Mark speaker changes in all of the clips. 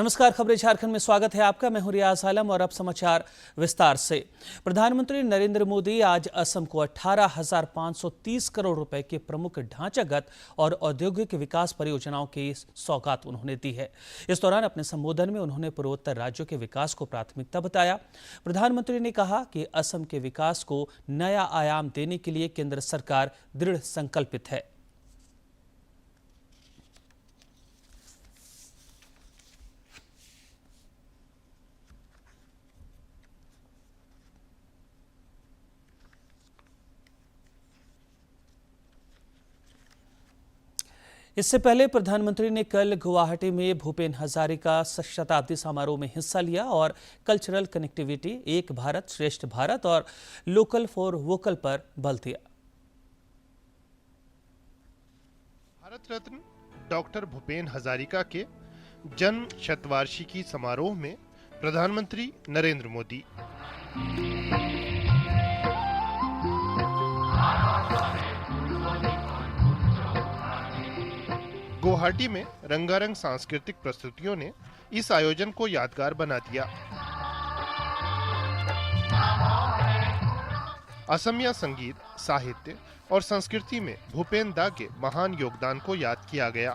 Speaker 1: नमस्कार, खबरें झारखंड में स्वागत है आपका। मैं हूं रियाज आलम और अब समाचार विस्तार से। प्रधानमंत्री नरेंद्र मोदी आज असम को 18,530 करोड़ रुपए के प्रमुख ढांचागत और औद्योगिक विकास परियोजनाओं की सौगात उन्होंने दी है। इस दौरान अपने संबोधन में उन्होंने पूर्वोत्तर राज्यों के विकास को प्राथमिकता बताया। प्रधानमंत्री ने कहा कि असम के विकास को नया आयाम देने के लिए केंद्र सरकार दृढ़ संकल्पित है। इससे पहले प्रधानमंत्री ने कल गुवाहाटी में भूपेन हजारिका शताब्दी समारोह में हिस्सा लिया और कल्चरल कनेक्टिविटी, एक भारत श्रेष्ठ भारत और लोकल फॉर वोकल पर बल दिया।
Speaker 2: भारत रत्न डॉक्टर भूपेन हजारिका के जन्म शतवार्षिकी समारोह में प्रधानमंत्री नरेंद्र मोदी, गुवाहाटी में रंगारंग सांस्कृतिक प्रस्तुतियों ने इस आयोजन को यादगार बना दिया। असमिया संगीत, साहित्य और संस्कृति में भूपेन दा के महान योगदान को याद किया गया।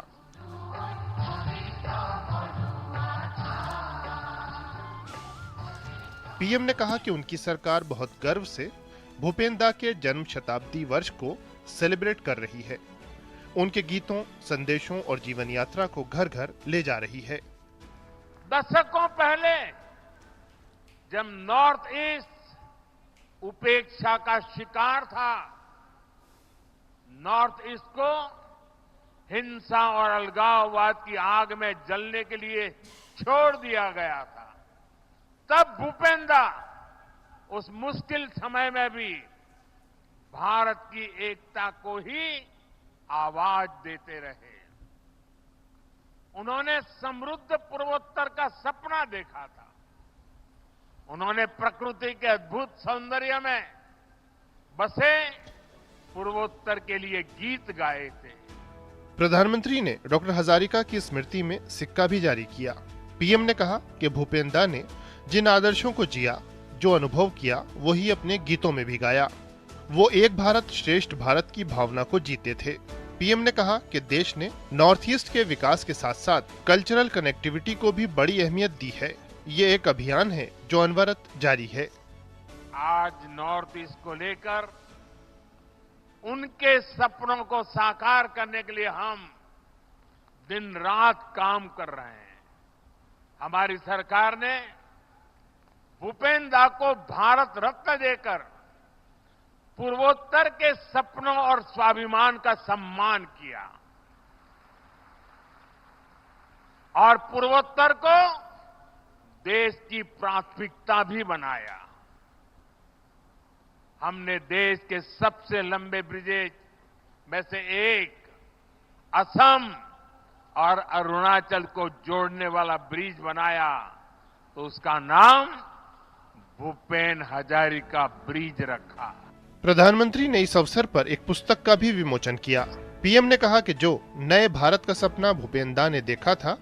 Speaker 2: पीएम ने कहा कि उनकी सरकार बहुत गर्व से भूपेन दा के जन्म शताब्दी वर्ष को सेलिब्रेट कर रही है। उनके गीतों, संदेशों और जीवन यात्रा को घर घर ले जा रही है।
Speaker 3: दशकों पहले जब नॉर्थ ईस्ट उपेक्षा का शिकार था, नॉर्थ ईस्ट को हिंसा और अलगाववाद की आग में जलने के लिए छोड़ दिया गया था, तब भूपेंदा उस मुश्किल समय में भी भारत की एकता को ही आवाज देते रहे। उन्होंने समृद्ध पूर्वोत्तर का सपना देखा था। उन्होंने प्रकृति के अद्भुत सौंदर्य में बसे पूर्वोत्तर के लिए गीत गाए थे।
Speaker 2: प्रधानमंत्री ने डॉक्टर हजारिका की स्मृति में सिक्का भी जारी किया। पीएम ने कहा कि भूपेन दा ने जिन आदर्शों को जिया, जो अनुभव किया, वही अपने गीतों में भी गाया। वो एक भारत श्रेष्ठ भारत की भावना को जीते थे। पीएम ने कहा कि देश ने नॉर्थ ईस्ट के विकास के साथ साथ कल्चरल कनेक्टिविटी को भी बड़ी अहमियत दी है। ये एक अभियान है जो अनवरत जारी है।
Speaker 3: आज नॉर्थ ईस्ट को लेकर उनके सपनों को साकार करने के लिए हम दिन रात काम कर रहे हैं। हमारी सरकार ने भूपेन दा को भारत रत्न देकर पूर्वोत्तर के सपनों और स्वाभिमान का सम्मान किया और पूर्वोत्तर को देश की प्राथमिकता भी बनाया। हमने देश के सबसे लंबे ब्रिजेज में से एक असम और अरुणाचल को जोड़ने वाला ब्रिज बनाया, तो उसका नाम भूपेन हजारिका ब्रिज रखा।
Speaker 2: प्रधानमंत्री ने इस अवसर पर एक पुस्तक का भी विमोचन किया। पीएम ने कहा कि जो नए भारत का सपना भूपेन दा ने देखा था,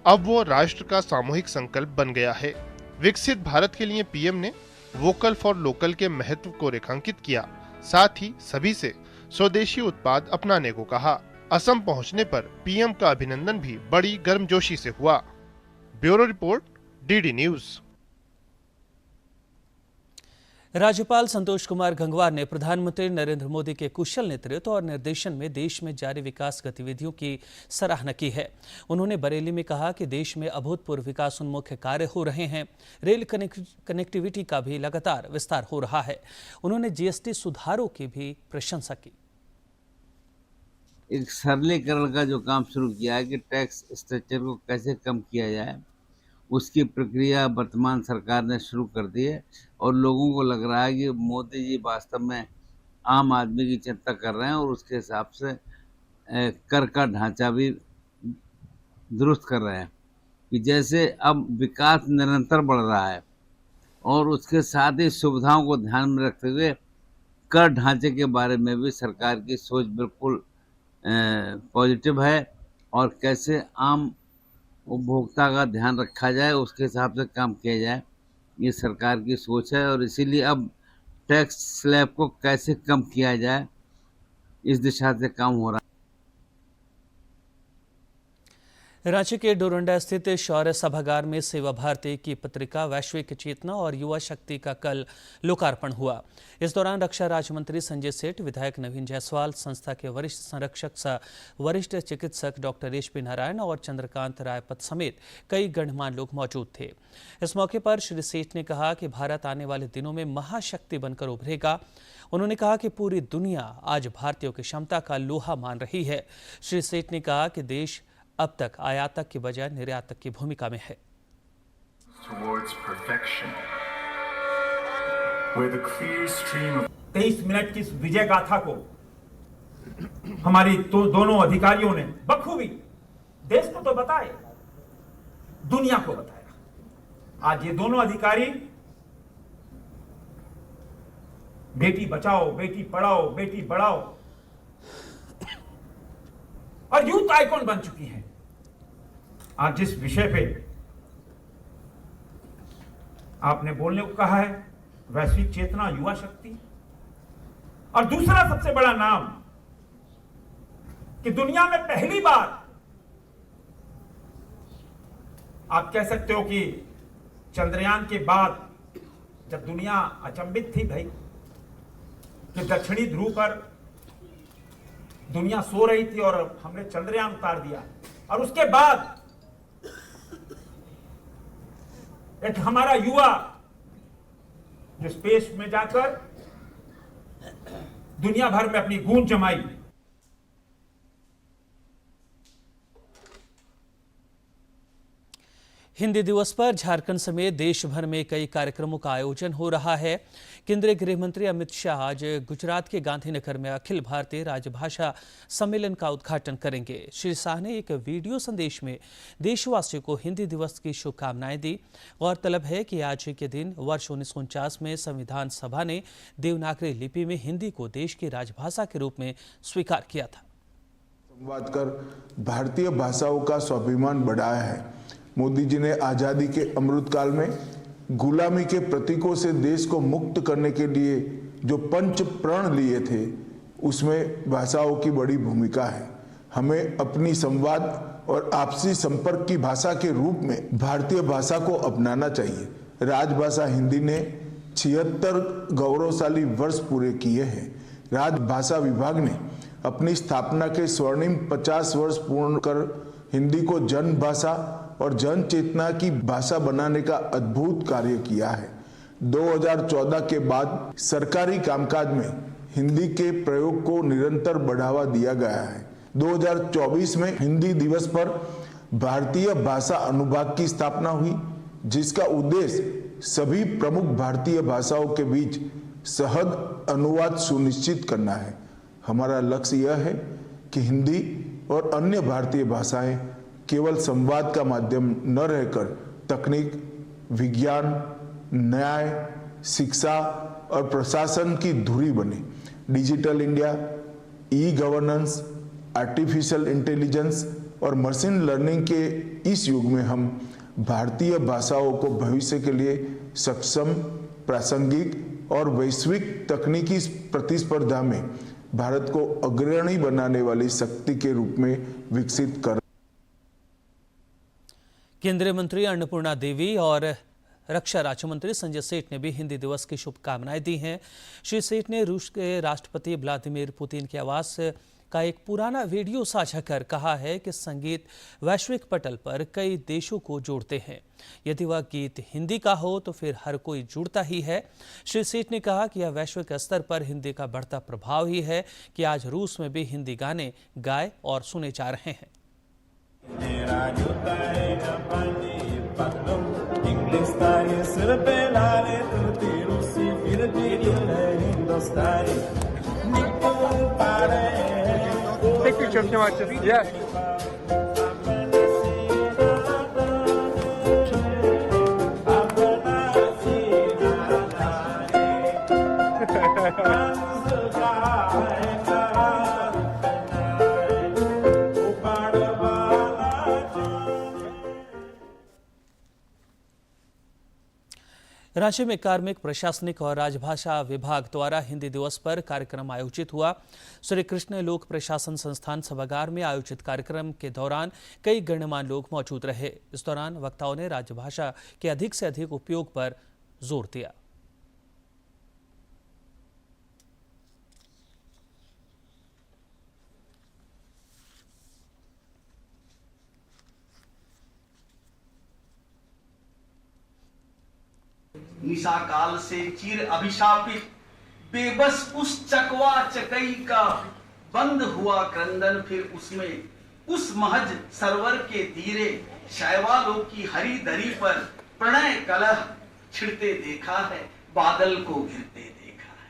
Speaker 2: अब वो राष्ट्र का सामूहिक संकल्प बन गया है। विकसित भारत के लिए पीएम ने वोकल फॉर लोकल के महत्व को रेखांकित किया। साथ ही सभी से स्वदेशी उत्पाद अपनाने को कहा। असम पहुंचने पर पीएम का अभिनंदन भी बड़ी गर्मजोशी से हुआ। Bureau report, DD news.
Speaker 1: राज्यपाल संतोष कुमार गंगवार ने प्रधानमंत्री नरेंद्र मोदी के कुशल नेतृत्व और निर्देशन में देश में जारी विकास गतिविधियों की सराहना की है। उन्होंने बरेली में कहा कि देश में अभूतपूर्व विकास उन्मुख कार्य हो रहे हैं। रेल कनेक्टिविटी का भी लगातार विस्तार हो रहा है। उन्होंने जीएसटी सुधारों की भी प्रशंसा की।
Speaker 4: एक सरलीकरण का जो काम शुरू किया है कि टैक्स स्ट्रक्चर को कैसे कम किया जाए, उसकी प्रक्रिया वर्तमान सरकार ने शुरू कर दी है और लोगों को लग रहा है कि मोदी जी वास्तव में आम आदमी की चिंता कर रहे हैं और उसके हिसाब से कर का ढांचा भी दुरुस्त कर रहे हैं कि जैसे अब विकास निरंतर बढ़ रहा है और उसके साथ ही सुविधाओं को ध्यान में रखते हुए कर ढांचे के बारे में भी सरकार की सोच बिल्कुल पॉजिटिव है और कैसे आम उपभोक्ता का ध्यान रखा जाए, उसके हिसाब से काम किया जाए। ये सरकार की सोच है और इसीलिए अब टैक्स स्लैब को कैसे कम किया जाए, इस दिशा से काम हो रहा है।
Speaker 1: रांची के डोरंडा स्थित शौर्य सभागार में सेवा भारती की पत्रिका वैश्विक चेतना और युवा शक्ति का कल लोकार्पण हुआ। इस दौरान रक्षा राज्य मंत्री संजय सेठ, विधायक नवीन जायसवाल, संस्था के वरिष्ठ संरक्षक सह वरिष्ठ चिकित्सक डॉक्टर एचपी नारायण और चंद्रकांत रायपत समेत कई गणमान्य लोग मौजूद थे। इस मौके पर श्री सेठ ने कहा कि भारत आने वाले दिनों में महाशक्ति बनकर उभरेगा। उन्होंने कहा कि पूरी दुनिया आज भारतीयों की क्षमता का लोहा मान रही है। श्री सेठ ने कहा कि देश अब तक आयातक की बजाय निर्यातक की भूमिका में है।
Speaker 5: 23 मिनट की विजय गाथा को हमारी दोनों अधिकारियों ने बखूबी देश को तो बताए, दुनिया को बताया। आज ये दोनों अधिकारी बेटी बचाओ, बेटी पढ़ाओ, बेटी बढ़ाओ और यूथ आइकॉन बन चुकी हैं। आज जिस विषय पे आपने बोलने को कहा है, वैश्विक चेतना, युवा शक्ति, और दूसरा सबसे बड़ा नाम कि दुनिया में पहली बार आप कह सकते हो कि चंद्रयान के बाद जब दुनिया अचंभित थी भाई कि दक्षिणी ध्रुव पर दुनिया सो रही थी और हमने चंद्रयान उतार दिया, और उसके बाद एक हमारा युवा जो स्पेस में जाकर दुनिया भर में अपनी गूंज जमाई।
Speaker 1: हिंदी दिवस पर झारखंड समेत देश भर में कई कार्यक्रमों का आयोजन हो रहा है। केंद्रीय गृह मंत्री अमित शाह आज गुजरात के गांधीनगर में अखिल भारतीय राजभाषा सम्मेलन का उद्घाटन करेंगे। श्री शाह ने एक वीडियो संदेश में देशवासियों को हिंदी दिवस की शुभकामनाएं दी। गौरतलब है कि आज के दिन वर्ष 1949 में संविधान सभा ने देवनागरी लिपि में हिंदी को देश की राजभाषा के रूप में स्वीकार किया था।
Speaker 6: संवाद कर भारतीय भाषाओं का स्वाभिमान बढ़ाया है। मोदी जी ने आजादी के अमृत काल में गुलामी के प्रतीकों से देश को मुक्त करने के लिए जो पंच प्रण लिए थे, उसमें भाषाओं की बड़ी भूमिका है। हमें अपनी संवाद और आपसी संपर्क की भाषा के रूप में भारतीय भाषा को अपनाना चाहिए। राजभाषा हिंदी ने 76 गौरवशाली वर्ष पूरे किए हैं। राजभाषा विभाग ने अपनी स्थापना के स्वर्णिम 50 वर्ष पूर्ण कर हिंदी को जन भाषा और जन चेतना की भाषा बनाने का अद्भुत कार्य किया है। 2014 के बाद सरकारी कामकाज में हिंदी के प्रयोग को निरंतर बढ़ावा दिया गया है। 2024 में हिंदी दिवस पर भारतीय भाषा अनुभाग की स्थापना हुई, जिसका उद्देश्य सभी प्रमुख भारतीय भाषाओं के बीच सहज अनुवाद सुनिश्चित करना है। हमारा लक्ष्य यह है कि हिंदी और अन्य भारतीय भाषाएं केवल संवाद का माध्यम न रहकर तकनीक, विज्ञान, न्याय, शिक्षा और प्रशासन की धुरी बने। Digital India, e governance, artificial intelligence और मशीन लर्निंग के इस युग में हम भारतीय भाषाओं को भविष्य के लिए सक्षम, प्रासंगिक और वैश्विक तकनीकी प्रतिस्पर्धा में भारत को अग्रणी बनाने वाली शक्ति के रूप में विकसित कर।
Speaker 1: केंद्रीय मंत्री अन्नपूर्णा देवी और रक्षा राज्य मंत्री संजय सेठ ने भी हिंदी दिवस की शुभकामनाएं दी हैं। श्री सेठ ने रूस के राष्ट्रपति व्लादिमीर पुतिन के आवास का एक पुराना वीडियो साझा कर कहा है कि संगीत वैश्विक पटल पर कई देशों को जोड़ते हैं। यदि वह गीत हिंदी का हो तो फिर हर कोई जुड़ता ही है। श्री सेठ ने कहा कि यह वैश्विक स्तर पर हिंदी का बढ़ता प्रभाव ही है कि आज रूस में भी हिंदी गाने गाए और सुने जा रहे हैं।
Speaker 7: Take picture of Marcus. Yes.
Speaker 1: Ranchi में कार्मिक, प्रशासनिक और राजभाषा विभाग द्वारा हिंदी दिवस पर कार्यक्रम आयोजित हुआ। श्री कृष्ण लोक प्रशासन संस्थान सभागार में आयोजित कार्यक्रम के दौरान कई गणमान्य लोग मौजूद रहे। इस दौरान वक्ताओं ने राजभाषा के अधिक से अधिक उपयोग पर जोर दिया।
Speaker 8: निशा काल से चिर अभिशापित बेबस उस चकवा चकई का बंद हुआ क्रंदन, फिर उसमें उस महज सरवर के तीरे शैवालों की हरी दरी पर प्रणय कलह छिड़ते देखा है, बादल को घिरते देखा है।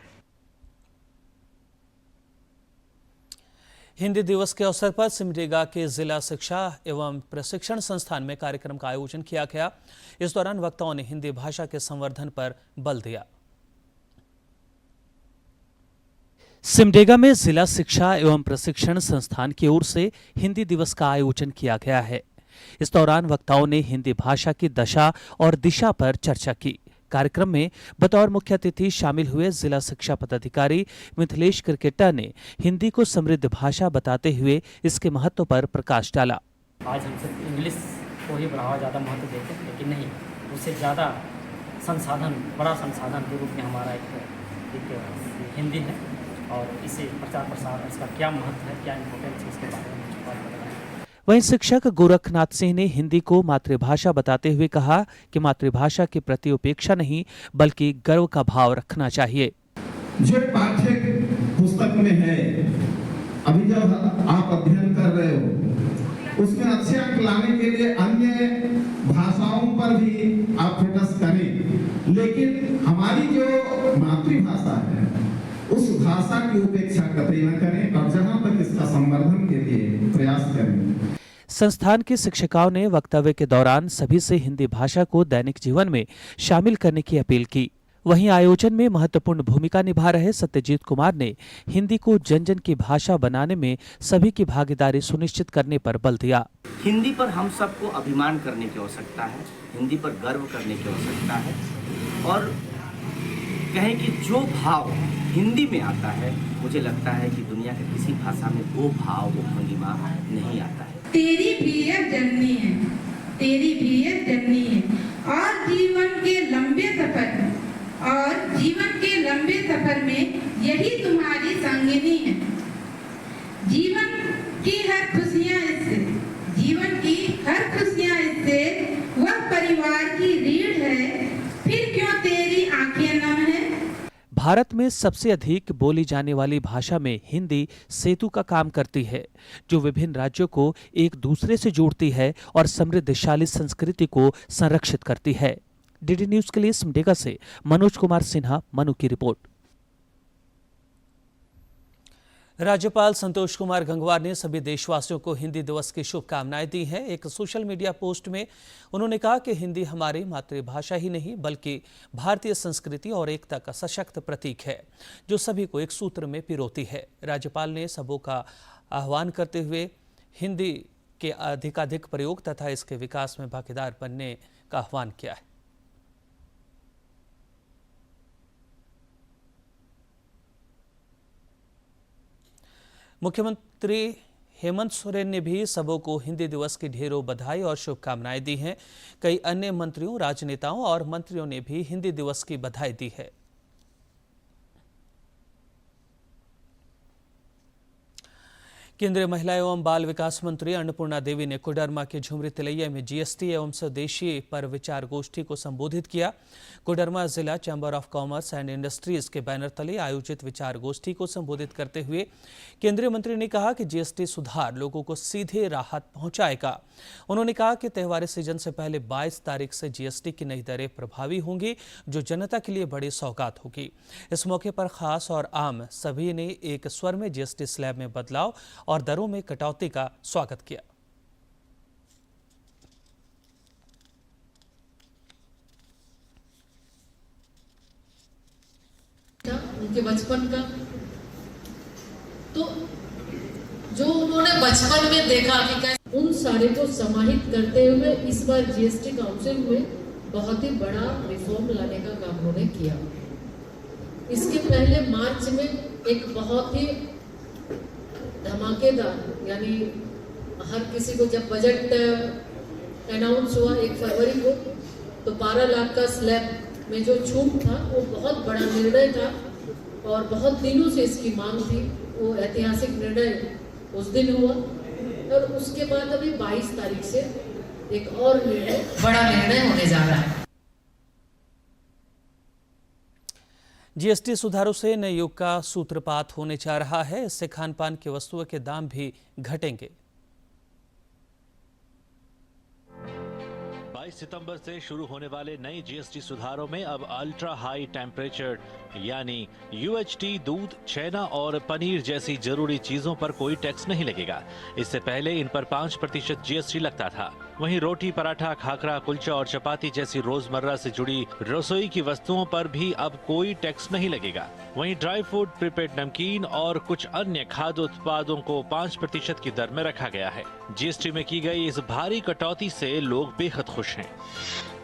Speaker 1: हिंदी दिवस के अवसर पर सिमडेगा के जिला शिक्षा एवं प्रशिक्षण संस्थान में कार्यक्रम का आयोजन किया गया। इस दौरान वक्ताओं ने हिंदी भाषा के संवर्धन पर बल दिया। सिमडेगा में जिला शिक्षा एवं प्रशिक्षण संस्थान की ओर से हिंदी दिवस का आयोजन किया गया है। इस दौरान वक्ताओं ने हिंदी भाषा की दशा और दिशा पर चर्चा की। कार्यक्रम में बतौर मुख्य अतिथि शामिल हुए जिला शिक्षा पदाधिकारी मिथिलेश क्रिकेटा ने हिंदी को समृद्ध भाषा बताते हुए इसके महत्व पर प्रकाश डाला।
Speaker 9: आज हम सिर्फ इंग्लिश को ही बढ़ावा ज़्यादा महत्व देते हैं, लेकिन नहीं, उससे ज़्यादा संसाधन, बड़ा संसाधन के रूप में हमारा एक हिंदी है और इसे प्रचार प्रसार, इसका क्या महत्व है, क्या इम्पोर्टेंस है, इसके बारे में बात बताएं।
Speaker 1: वहीं शिक्षक गोरखनाथ सिंह ने हिंदी को मातृभाषा बताते हुए कहा कि मातृभाषा के प्रति उपेक्षा नहीं बल्कि गर्व का भाव रखना चाहिए।
Speaker 10: जो पाठ्य पुस्तक में है, अभी जब आप अध्ययन कर रहे हो, उसमें अच्छे अंक लाने के लिए अन्य भाषाओं पर भी आप फोकस करें, लेकिन हमारी जो मातृभाषा है उस भाषा की उपेक्षा कतई न करें और जहां तक इसका संवर्धन के लिए प्रयास करें।
Speaker 1: संस्थान की शिक्षिकाओं ने वक्तव्य के दौरान सभी से हिंदी भाषा को दैनिक जीवन में शामिल करने की अपील की। वहीं आयोजन में महत्वपूर्ण भूमिका निभा रहे सत्यजीत कुमार ने हिंदी को जन जन की भाषा बनाने में सभी की भागीदारी सुनिश्चित करने पर बल दिया।
Speaker 8: हिंदी पर हम सबको अभिमान करने की आवश्यकता है, हिंदी पर गर्व करने की आवश्यकता है और कहें कि जो भाव हिंदी में आता है, मुझे लगता है कि दुनिया की किसी भाषा में वो भाव, वो भंगिमा नहीं आता है।
Speaker 11: तेरी भी एक जननी है, तेरी भी एक जननी है और जीवन के लंबे सफर में यही तुम्हारी संगिनी है। जीवन की हर खुशियाँ इससे वह परिवार की रीढ़ है, फिर क्यों तेरी आंखें नम है।
Speaker 1: भारत में सबसे अधिक बोली जाने वाली भाषा में हिंदी सेतु का काम करती है, जो विभिन्न राज्यों को एक दूसरे से जोड़ती है और समृद्धशाली संस्कृति को संरक्षित करती है। डीडी न्यूज के लिए सिमडेगा से मनोज कुमार सिन्हा, मनु की रिपोर्ट। राज्यपाल संतोष कुमार गंगवार ने सभी देशवासियों को हिंदी दिवस की शुभकामनाएं दी हैं। एक सोशल मीडिया पोस्ट में उन्होंने कहा कि हिंदी हमारी मातृभाषा ही नहीं बल्कि भारतीय संस्कृति और एकता का सशक्त प्रतीक है, जो सभी को एक सूत्र में पिरोती है। राज्यपाल ने सबों का आह्वान करते हुए हिंदी के अधिकाधिक प्रयोग तथा इसके विकास में भागीदार बनने का आह्वान किया है। मुख्यमंत्री हेमंत सोरेन ने भी सबों को हिंदी दिवस की ढेरों बधाई और शुभकामनाएं दी हैं। कई अन्य मंत्रियों, राजनेताओं और मंत्रियों ने भी हिंदी दिवस की बधाई दी है। केंद्रीय महिला एवं बाल विकास मंत्री अन्नपूर्णा देवी ने कोडरमा के झुमरी तिलैया में जीएसटी एवं स्वदेशी पर विचार गोष्ठी को संबोधित किया। कोडरमा जिला chamber of commerce and industries के बैनर तले आयोजित विचार गोष्ठी को संबोधित करते हुए केंद्रीय मंत्री ने कहा कि जीएसटी सुधार लोगों को सीधे राहत पहुंचाएगा। उन्होंने कहा कि त्योहारी सीजन से पहले 22 तारीख से जीएसटी की नई दरें प्रभावी होंगी, जो जनता के लिए बड़ी सौगात होगी। इस मौके पर खास और आम सभी ने एक स्वर में जीएसटी स्लैब में बदलाव और दरों में कटौती का स्वागत किया।
Speaker 12: उनके बचपन का, तो जो उन्होंने बचपन में देखा कि उन सारे को समाहित करते हुए इस बार जीएसटी काउंसिल में बहुत ही बड़ा रिफॉर्म लाने का काम उन्होंने किया। इसके पहले मार्च में एक बहुत ही धमाकेदार, यानी हर किसी को जब बजट अनाउंस हुआ 1 फरवरी को, तो 12 लाख का स्लैब में जो छूट था वो बहुत बड़ा निर्णय था और बहुत दिनों से इसकी मांग थी। वो ऐतिहासिक निर्णय उस दिन हुआ और उसके बाद अभी 22 तारीख से एक और बड़ा निर्णय होने जा रहा है।
Speaker 1: जीएसटी सुधारों से नए युग का सूत्रपात होने जा रहा है। इससे खान पान की वस्तुओं के दाम भी घटेंगे।
Speaker 13: 22 सितंबर से शुरू होने वाले नए जीएसटी सुधारों में अब अल्ट्रा हाई टेम्परेचर यानी यूएचटी, दूध, छेना और पनीर जैसी जरूरी चीजों पर कोई टैक्स नहीं लगेगा। इससे पहले इन पर 5% जीएसटी लगता था। वहीं रोटी, पराठा, खाखरा, कुलचा और चपाती जैसी रोजमर्रा से जुड़ी रसोई की वस्तुओं पर भी अब कोई टैक्स नहीं लगेगा। वहीं ड्राई फ्रूट, प्रीपेड नमकीन और कुछ अन्य खाद्य उत्पादों को 5% की दर में रखा गया है। जीएसटी में की गई इस भारी कटौती से लोग बेहद खुश हैं।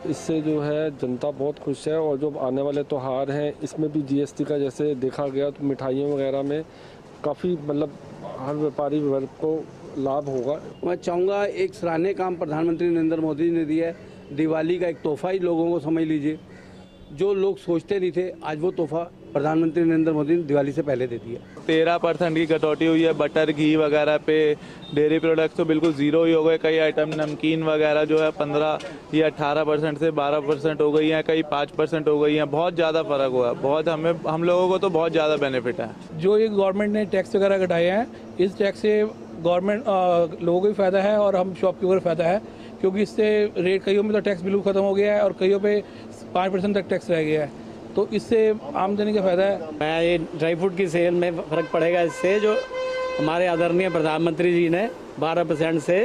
Speaker 14: इससे जो है जनता बहुत खुश है और जो आने वाले त्योहार हैं इसमें भी जीएसटी का जैसे देखा गया तो मिठाइयों वगैरह में काफ़ी मतलब हर व्यापारी वर्ग को लाभ होगा।
Speaker 15: मैं चाहूँगा एक सराहनीय काम प्रधानमंत्री नरेंद्र मोदी ने दिया है। दिवाली का एक तोहफा ही लोगों को समझ लीजिए, जो लोग सोचते नहीं थे आज वो तोहफा प्रधानमंत्री नरेंद्र मोदी ने दिवाली से पहले दे दिया।
Speaker 16: 13% की कटौती हुई है बटर, घी वगैरह पे। डेयरी प्रोडक्ट्स तो बिल्कुल ज़ीरो ही हो गए। कई आइटम नमकीन वगैरह जो है 15 या 18% से 12% हो गई हैं, कई 5% हो गई हैं। बहुत ज़्यादा फ़र्क हुआ है। बहुत हम लोगों को तो बहुत ज़्यादा बेनिफिट है।
Speaker 17: जो ये गवर्नमेंट ने टैक्स वगैरह घटाए हैं, इस टैक्स से गवर्नमेंट लोगों को भी फ़ायदा है और हम शॉपकीपर फ़ायदा है, क्योंकि इससे रेट कईयों में तो टैक्स बिल्कुल ख़त्म हो गया है और कईयों पे 5% तक टैक्स रह गया है, तो इससे आमदनी का फ़ायदा है।
Speaker 18: मैं ये ड्राई फ्रूट की सेल में फ़र्क पड़ेगा इससे, जो हमारे आदरणीय प्रधानमंत्री जी ने 12% से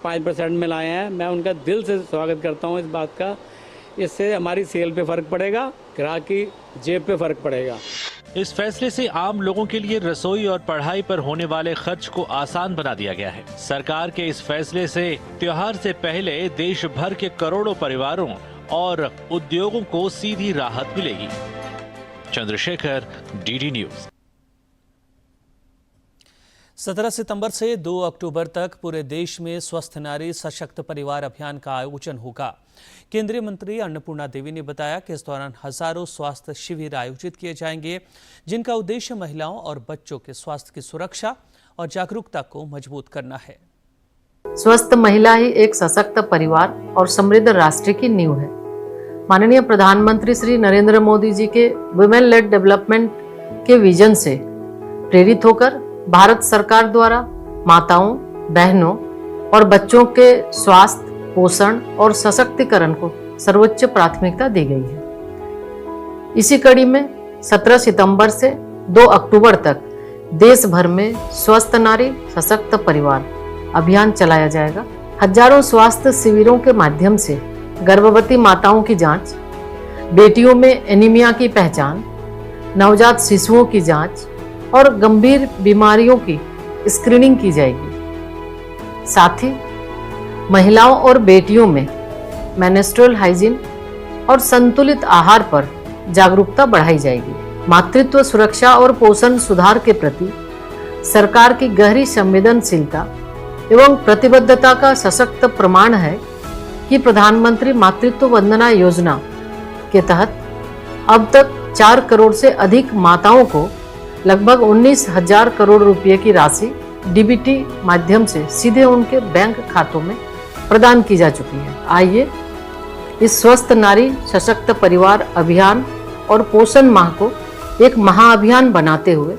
Speaker 18: 5% में लाए हैं। मैं उनका दिल से स्वागत करता हूँ इस बात का। इससे हमारी सेल पे फ़र्क पड़ेगा, ग्राहक की जेब पे फ़र्क पड़ेगा।
Speaker 13: इस फैसले से आम लोगों के लिए रसोई और पढ़ाई पर होने वाले खर्च को आसान बना दिया गया है। सरकार के इस फैसले से त्योहार से पहले देश भर के करोड़ों परिवारों और उद्योगों को सीधी राहत मिलेगी। Chandrashekhar, DD news.
Speaker 1: 17 सितंबर से 2 अक्टूबर तक पूरे देश में स्वस्थ नारी सशक्त परिवार अभियान का आयोजन होगा। केंद्रीय मंत्री अन्नपूर्णा देवी ने बताया कि इस दौरान हजारों स्वास्थ्य शिविर आयोजित किए जाएंगे, जिनका उद्देश्य महिलाओं और बच्चों के स्वास्थ्य की सुरक्षा और जागरूकता को मजबूत करना है।
Speaker 19: स्वस्थ महिला ही एक सशक्त परिवार और समृद्ध राष्ट्र की नींव है। माननीय प्रधानमंत्री श्री नरेंद्र मोदी जी के वुमेन लेड डेवलपमेंट के विजन से प्रेरित होकर भारत सरकार द्वारा माताओं, बहनों और बच्चों के स्वास्थ्य, पोषण और सशक्तिकरण को सर्वोच्च प्राथमिकता दी गई है। इसी कड़ी में 17 सितंबर से 2 अक्टूबर तक देश भर में स्वस्थ नारी सशक्त परिवार अभियान चलाया जाएगा। हजारों स्वास्थ्य शिविरों के माध्यम से गर्भवती माताओं की जांच, बेटियों में एनीमिया की पहचान, नवजात शिशुओं की जांच और गंभीर बीमारियों की स्क्रीनिंग की जाएगी। साथ ही महिलाओं और बेटियों में मेंस्ट्रुअल हाइजीन और संतुलित आहार पर जागरूकता बढ़ाई जाएगी। मातृत्व सुरक्षा और पोषण सुधार के प्रति सरकार की गहरी संवेदनशीलता एवं प्रतिबद्धता का सशक्त प्रमाण है कि प्रधानमंत्री मातृत्व वंदना योजना के तहत अब तक 4 करोड़ से अधिक माताओं को लगभग 19,000 करोड़ रुपए की राशि डीबीटी माध्यम से सीधे उनके बैंक खातों में प्रदान की जा चुकी है। आइए इस स्वस्थ नारी सशक्त परिवार अभियान और पोषण माह को एक महाअभियान बनाते हुए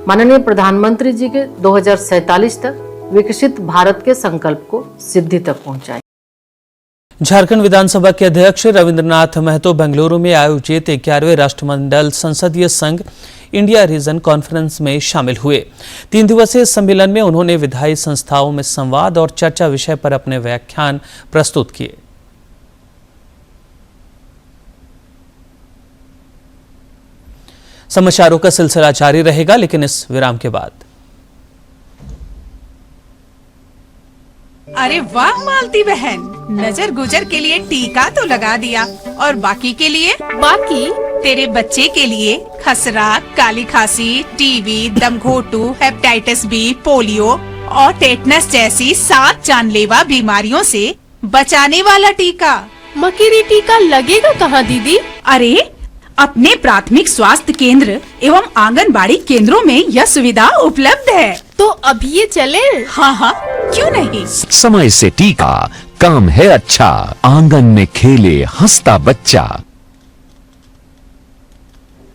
Speaker 19: माननीय प्रधानमंत्री जी के 2047 तक विकसित भारत के संकल्प को सिद्धि तक पहुंचाएं।
Speaker 1: झारखंड विधानसभा के अध्यक्ष रविंद्रनाथ महतो बेंगलुरु में आयोजित 11वें राष्ट्रमंडल संसदीय संघ इंडिया रीजन कॉन्फ्रेंस में शामिल हुए। 3 दिवसीय सम्मेलन में उन्होंने विधायी संस्थाओं में संवाद और चर्चा विषय पर अपने व्याख्यान प्रस्तुत किए। समाचारों का सिलसिला जारी रहेगा, लेकिन इस विराम के बाद।
Speaker 20: अरे वाह मालती बहन, नजर गुजर के लिए टीका तो लगा दिया, और बाकी के लिए?
Speaker 21: बाकी
Speaker 20: तेरे बच्चे के लिए खसरा, काली खांसी, टीबी, दमघोटू, हेपेटाइटिस बी, पोलियो और टेटनस जैसी 7 जानलेवा बीमारियों से बचाने वाला टीका।
Speaker 21: मगर ये टीका लगेगा कहाँ दीदी?
Speaker 20: अरे अपने प्राथमिक स्वास्थ्य केंद्र एवं आंगनबाड़ी केंद्रों में यह सुविधा उपलब्ध है।
Speaker 21: तो अभी ये चले?
Speaker 20: हाँ हाँ, क्यों नहीं।
Speaker 22: समय से टीका काम है अच्छा, आंगन में खेले हंसता बच्चा।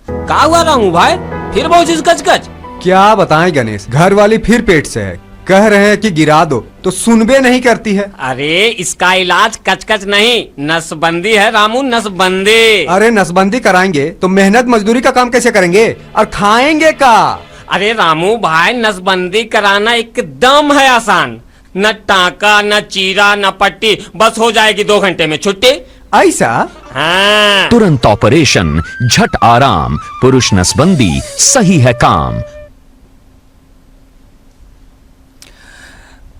Speaker 23: क्या हुआ रामू भाई, फिर बहुत गच?
Speaker 24: क्या बताएं गणेश, घर वाली फिर पेट से है, कह रहे हैं कि गिरा दो तो सुनबे नहीं करती है।
Speaker 23: अरे इसका इलाज कच नहीं, नसबंदी है रामू, नसबंदी।
Speaker 24: अरे नसबंदी कराएंगे तो मेहनत मजदूरी का काम कैसे करेंगे और खाएंगे का?
Speaker 23: अरे रामू भाई, नसबंदी कराना एकदम है आसान, न टाका, न चीरा, न पट्टी, बस हो जाएगी 2 घंटे में छुट्टी।
Speaker 24: ऐसा?
Speaker 23: हाँ।
Speaker 22: तुरंत ऑपरेशन, झट आराम, पुरुष नसबंदी, सही है काम।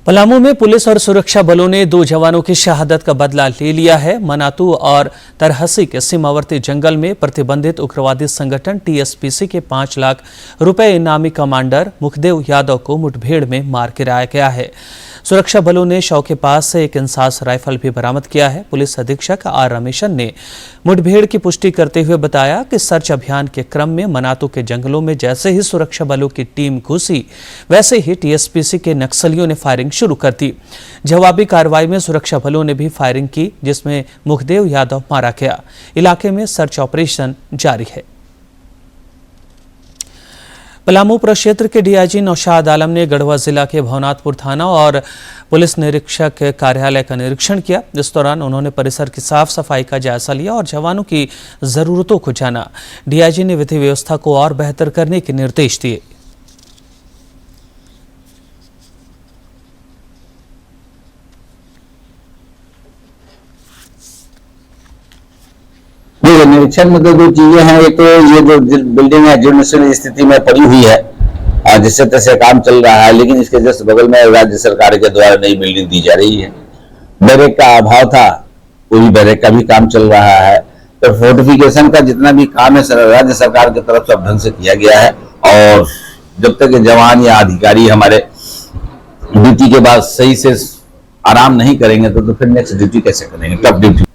Speaker 1: पलामू में पुलिस और सुरक्षा बलों ने 2 जवानों की शहादत का बदला ले लिया है। मनातू और तरहसी के सीमावर्ती जंगल में प्रतिबंधित उग्रवादी संगठन टीएसपीसी के 5 लाख रुपए इनामी कमांडर मुखदेव यादव को मुठभेड़ में मार गिराया गया है। सुरक्षा बलों ने शव के पास से एक इंसास राइफल भी बरामद किया है। पुलिस अधीक्षक आर रमेशन ने मुठभेड़ की पुष्टि करते हुए बताया कि सर्च अभियान के क्रम में मनातू के जंगलों में जैसे ही सुरक्षा बलों की टीम घुसी, वैसे ही टीएसपीसी के नक्सलियों ने फायरिंग शुरू कर दी। जवाबी कार्रवाई में सुरक्षा बलों ने भी फायरिंग की, जिसमें मुखदेव यादव मारा गया। इलाके में सर्च ऑपरेशन जारी है। पलामू प्रक्षेत्र के डीआईजी नौशाद आलम ने गढ़वा जिला के भवनाथपुर थाना और पुलिस निरीक्षक कार्यालय का निरीक्षण किया। इस दौरान उन्होंने परिसर की साफ सफाई का जायजा लिया और जवानों की जरूरतों को जाना। डीआईजी ने विधि व्यवस्था को और बेहतर करने के निर्देश दिए।
Speaker 25: निरीक्षण में तो 2 चीजें हैं। एक तो ये जो बिल्डिंग है जीर्णशीर्ण स्थिति में पड़ी हुई है, जिससे तैसे काम चल रहा है, लेकिन इसके जस्ट बगल में राज्य सरकार के द्वारा नई बिल्डिंग दी जा रही है। बैरेक का अभाव था, वही बैरेक का भी काम चल रहा है। तो फोर्टिफिकेशन का जितना भी काम है राज्य सरकार की तरफ से ढंग से किया गया है, और जब तक जवान या अधिकारी हमारे ड्यूटी के बाद सही से आराम नहीं करेंगे तो फिर नेक्स्ट ड्यूटी कैसे करेंगे, टफ ड्यूटी।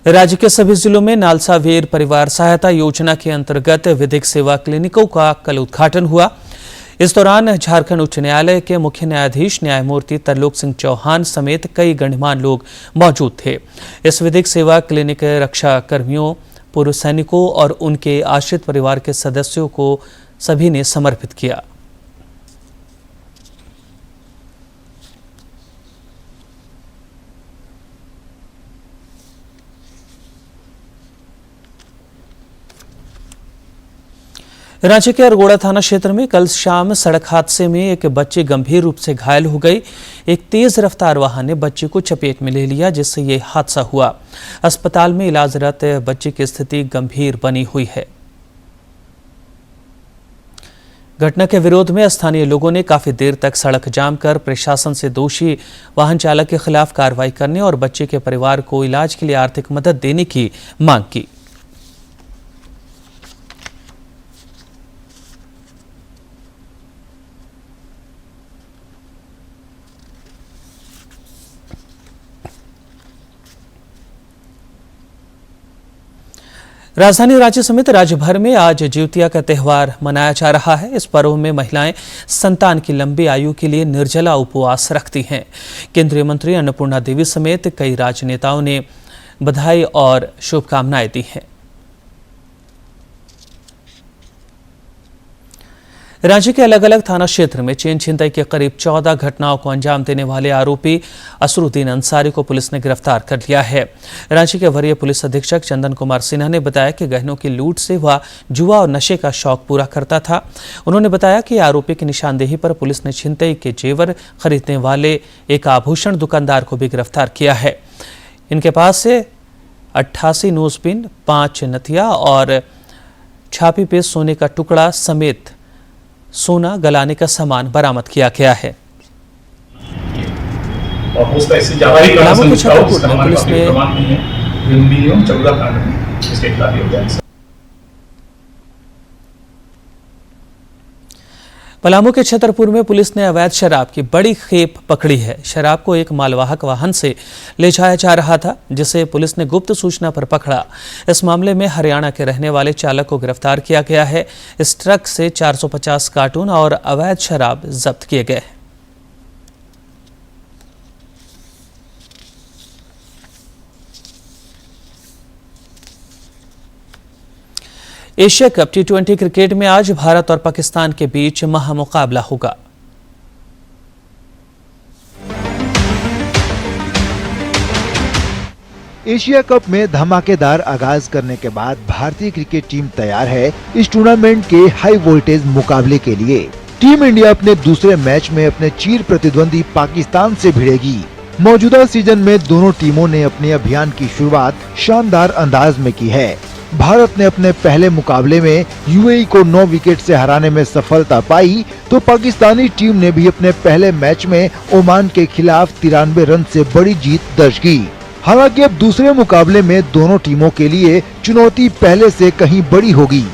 Speaker 1: राज्य के सभी जिलों में नालसा वीर परिवार सहायता योजना के अंतर्गत विधिक सेवा क्लिनिकों का कल उद्घाटन हुआ। इस दौरान झारखंड उच्च न्यायालय के मुख्य न्यायाधीश न्यायमूर्ति तरलोक सिंह चौहान समेत कई गणमान्य लोग मौजूद थे। इस विधिक सेवा क्लिनिक रक्षा कर्मियों, पूर्व सैनिकों और उनके आश्रित परिवार के सदस्यों को सभी ने समर्पित किया। रांची के अरगोड़ा थाना क्षेत्र में कल शाम सड़क हादसे में एक बच्ची गंभीर रूप से घायल हो गई। एक तेज रफ्तार वाहन ने बच्ची को चपेट में ले लिया, जिससे ये हादसा हुआ। अस्पताल में इलाजरत बच्ची की स्थिति गंभीर बनी हुई है। घटना के विरोध में स्थानीय लोगों ने काफी देर तक सड़क जाम कर प्रशासन से दोषी वाहन चालक के खिलाफ कार्रवाई करने और बच्चे के परिवार को इलाज के लिए आर्थिक मदद देने की मांग की। राजधानी रांची समेत राज्य भर में आज जिउतिया का त्यौहार मनाया जा रहा है। इस पर्व में महिलाएं संतान की लंबी आयु के लिए निर्जला उपवास रखती हैं। केंद्रीय मंत्री अन्नपूर्णा देवी समेत कई राजनेताओं ने बधाई और शुभकामनाएं दी हैं। रांची के अलग अलग थाना क्षेत्र में चेन छिनताई के करीब 14 घटनाओं को अंजाम देने वाले आरोपी असरुद्दीन अंसारी को पुलिस ने गिरफ्तार कर लिया है। रांची के वरीय पुलिस अधीक्षक चंदन कुमार सिन्हा ने बताया कि गहनों की लूट से वह जुआ और नशे का शौक पूरा करता था। उन्होंने बताया कि आरोपी की निशानदेही पर पुलिस ने छिनताई के जेवर खरीदने वाले एक आभूषण दुकानदार को भी गिरफ्तार किया है। इनके पास से 88 नोजपिन, 5 नथिया और छापी पे सोने का टुकड़ा समेत सोना गलाने का सामान बरामद किया गया है।
Speaker 2: और हो सकता है इससे ज़्यादा ही कड़ा संदेश हो, जिसका हमारे पास कोई प्रमाण नहीं है। मिनिमम 14 कांड में इसके खिलाफ ही हो जाए।
Speaker 1: पलामू के छतरपुर में पुलिस ने अवैध शराब की बड़ी खेप पकड़ी है। शराब को एक मालवाहक वाहन से ले जाया जा रहा था, जिसे पुलिस ने गुप्त सूचना पर पकड़ा। इस मामले में हरियाणा के रहने वाले चालक को गिरफ्तार किया गया है। इस ट्रक से 450 कार्टून और अवैध शराब जब्त किए गए। एशिया कप T20 क्रिकेट में आज भारत और पाकिस्तान के बीच महामुकाबला होगा।
Speaker 3: एशिया कप में धमाकेदार आगाज करने के बाद भारतीय क्रिकेट टीम तैयार है इस टूर्नामेंट के हाई वोल्टेज मुकाबले के लिए। टीम इंडिया अपने दूसरे मैच में अपने चीर प्रतिद्वंदी पाकिस्तान से भिड़ेगी। मौजूदा सीजन में दोनों टीमों ने अपने अभियान की शुरुआत शानदार अंदाज में की है। भारत ने अपने पहले मुकाबले में यूएई को 9 विकेट से हराने में सफलता पाई, तो पाकिस्तानी टीम ने भी अपने पहले मैच में ओमान के खिलाफ 93 रन से बड़ी जीत दर्ज की। हालांकि अब दूसरे मुकाबले में दोनों टीमों के लिए चुनौती पहले से कहीं बड़ी होगी।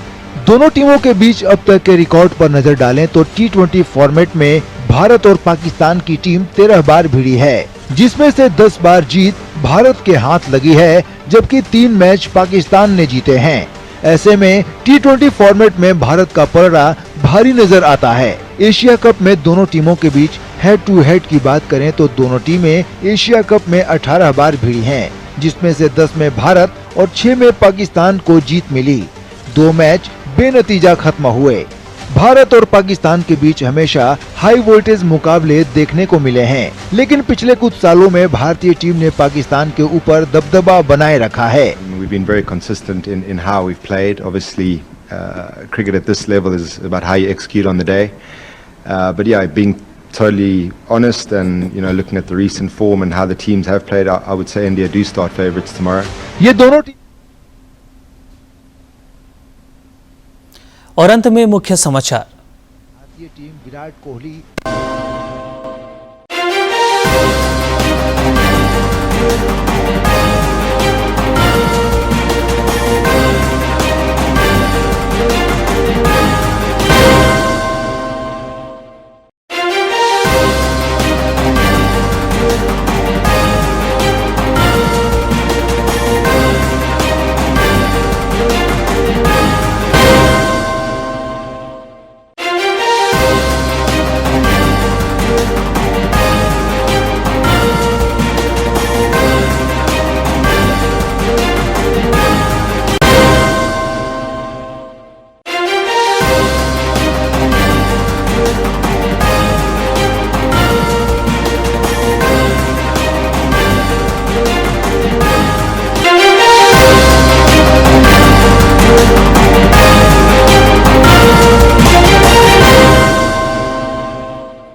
Speaker 3: दोनों टीमों के बीच अब तक के रिकॉर्ड पर नजर डालें तो T20 फॉर्मेट में भारत और पाकिस्तान की टीम 13 बार भिड़ी है, जिसमें से 10 बार जीत भारत के हाथ लगी है, जबकि 3 मैच पाकिस्तान ने जीते हैं। ऐसे में T20 फॉर्मेट में भारत का पलड़ा भारी नजर आता है। एशिया कप में दोनों टीमों के बीच हेड टू हेड की बात करें तो दोनों टीमें एशिया कप में 18 बार भिड़ी हैं, जिसमें से 10 में भारत और 6 में पाकिस्तान को जीत मिली। 2 मैच बेनतीजा खत्म हुए। भारत और पाकिस्तान के बीच हमेशा हाई वोल्टेज मुकाबले देखने को मिले हैं, लेकिन पिछले कुछ सालों में भारतीय टीम ने पाकिस्तान के ऊपर दबदबा बनाए रखा है।
Speaker 4: We've been very consistent in how we've played. Obviously, cricket at this level is about how you execute on the day. But yeah, being totally honest and looking at the recent form and how the teams have played, I would say India do start favourites tomorrow.
Speaker 3: ये दोनों
Speaker 1: और अंत में मुख्य समाचार।
Speaker 3: भारतीय team Virat Kohli